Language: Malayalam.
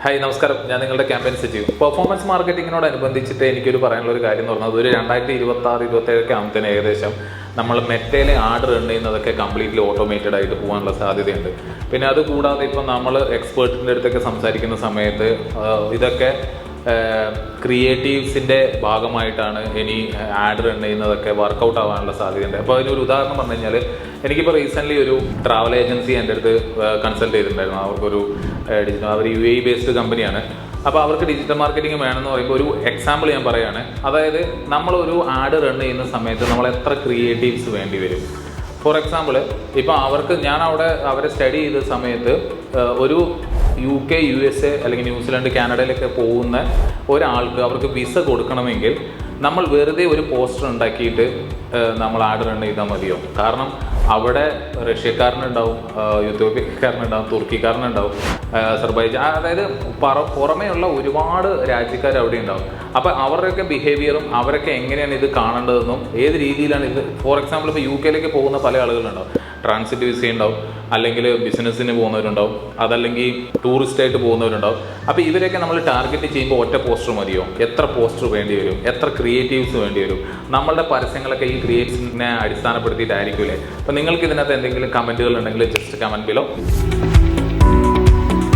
ഹായ് നമസ്കാരം, ഞാൻ നിങ്ങളുടെ ക്യാമ്പയിൻ സജീവ്. പെർഫോമൻസ് മാർക്കറ്റിങ്ങിനോടനുബന്ധിച്ചിട്ട് എനിക്കൊരു പറയാനുള്ള കാര്യം എന്ന് പറഞ്ഞാൽ ഒരു 2026-27 ആകുമ്പോഴത്തേന് ഏകദേശം നമ്മൾ മെറ്റയിലെ ആഡ് റൺ ചെയ്യുന്നതൊക്കെ കംപ്ലീറ്റ്ലി ഓട്ടോമേറ്റഡ് ആയിട്ട് പോകാനുള്ള സാധ്യതയുണ്ട്. പിന്നെ അതുകൂടാതെ ഇപ്പം നമ്മൾ എക്സ്പേർട്ടിൻ്റെ അടുത്തൊക്കെ സംസാരിക്കുന്ന സമയത്ത് ഇതൊക്കെ ക്രിയേറ്റീവ്സിൻ്റെ ഭാഗമായിട്ടാണ് ഇനി ആഡ് റൺ ചെയ്യുന്നതൊക്കെ വർക്കൗട്ട് ആവാനുള്ള സാധ്യതയുണ്ട്. അപ്പോൾ അതിനൊരു ഉദാഹരണം പറഞ്ഞു കഴിഞ്ഞാൽ എനിക്കിപ്പോൾ റീസെൻ്റ്ലി ഒരു ട്രാവൽ ഏജൻസി എൻ്റെ അടുത്ത് കൺസൾട്ട് ചെയ്തിട്ടുണ്ടായിരുന്നു. അവർക്കൊരു ഡിജിറ്റൽ, അവർ UAE ബേസ്ഡ് കമ്പനിയാണ്. അപ്പോൾ അവർക്ക് ഡിജിറ്റൽ മാർക്കറ്റിംഗ് വേണമെന്ന് പറയുമ്പോൾ ഒരു എക്സാമ്പിൾ ഞാൻ പറയുകയാണ്. അതായത് നമ്മളൊരു ആഡ് റൺ ചെയ്യുന്ന സമയത്ത് നമ്മൾ എത്ര ക്രിയേറ്റീവ്സ് വേണ്ടി വരും. ഫോർ എക്സാമ്പിൾ ഇപ്പോൾ ഞാൻ അവരെ സ്റ്റഡി ചെയ്ത സമയത്ത് ഒരു UK, USA അല്ലെങ്കിൽ ന്യൂസിലാൻഡ്, കാനഡയിലൊക്കെ പോകുന്ന ഒരാൾക്ക് അവർക്ക് വിസ കൊടുക്കണമെങ്കിൽ നമ്മൾ വെറുതെ ഒരു പോസ്റ്റർ ഉണ്ടാക്കിയിട്ട് നമ്മൾ ആഡ് റൺ ചെയ്താൽ മതിയോ? കാരണം അവിടെ റഷ്യക്കാരനുണ്ടാവും, യൂത്തോപ്യക്കാരനുണ്ടാവും, തുർക്കിക്കാരനുണ്ടാവും, അസർബൈജാൻ, അതായത് പുറമേയുള്ള ഒരുപാട് രാജ്യക്കാർ അവിടെ ഉണ്ടാവും. അപ്പോൾ അവരുടെയൊക്കെ ബിഹേവിയറും അവരൊക്കെ എങ്ങനെയാണ് ഇത് കാണേണ്ടതെന്നും ഏത് രീതിയിലാണ് ഇത്, ഫോർ എക്സാമ്പിൾ ഇപ്പോൾ UK പോകുന്ന പല ആളുകളുണ്ടാവും. ട്രാൻസിറ്റ് വിസ ഉണ്ടാവും, അല്ലെങ്കിൽ ബിസിനസ്സിന് പോകുന്നവരുണ്ടാവും, അതല്ലെങ്കിൽ ടൂറിസ്റ്റായിട്ട് പോകുന്നവരുണ്ടാവും. അപ്പോൾ ഇവരെയൊക്കെ നമ്മൾ ടാർഗറ്റ് ചെയ്യുമ്പോൾ ഒറ്റ പോസ്റ്റർ മതിയോ? എത്ര പോസ്റ്റർ വേണ്ടി വരും? എത്ര ക്രിയേറ്റീവ്സ് വേണ്ടി വരും? നമ്മളുടെ പരസ്യങ്ങളൊക്കെ ഈ ക്രിയേറ്റീവ്സിനെ അടിസ്ഥാനപ്പെടുത്തിയിട്ടായിരിക്കില്ലേ? അപ്പോൾ നിങ്ങൾക്ക് ഇതിനകത്ത് എന്തെങ്കിലും കമൻറ്റുകൾ ഉണ്ടെങ്കിൽ ജസ്റ്റ് കമൻറ്റ് ബിലോ.